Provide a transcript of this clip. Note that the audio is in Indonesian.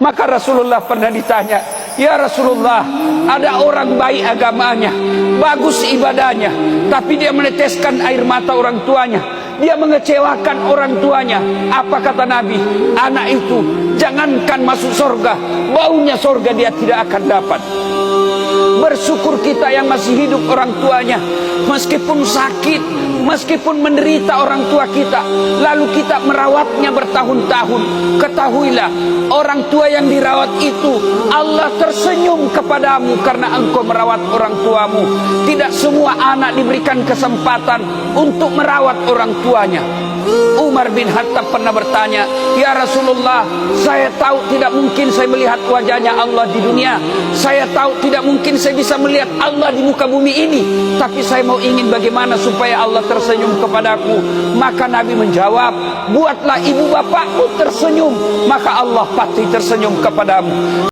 Maka Rasulullah pernah ditanya, "Ya Rasulullah, ada orang baik agamanya, bagus ibadahnya, tapi dia meneteskan air mata orang tuanya, dia mengecewakan orang tuanya." Apa kata Nabi? Anak itu jangankan masuk surga, baunya surga dia tidak akan dapat. Bersyukur kita yang masih hidup orang tuanya, meskipun sakit, meskipun menderita orang tua kita, lalu kita merawatnya bertahun-tahun. Ketahuilah, orang tua yang dirawat itu Allah tersenyum kepadamu karena engkau merawat orang tuamu. Tidak semua anak diberikan kesempatan untuk merawat orang tuanya. Umar bin Khattab pernah bertanya, "Ya Rasulullah, saya tahu tidak mungkin saya melihat wajahnya Allah di dunia, saya tahu tidak mungkin saya bisa melihat Allah di muka bumi ini, tapi saya mau ingin bagaimana supaya Allah tersenyum kepadaku." Maka Nabi menjawab, "Buatlah ibu bapakmu tersenyum, maka Allah pasti tersenyum kepadamu."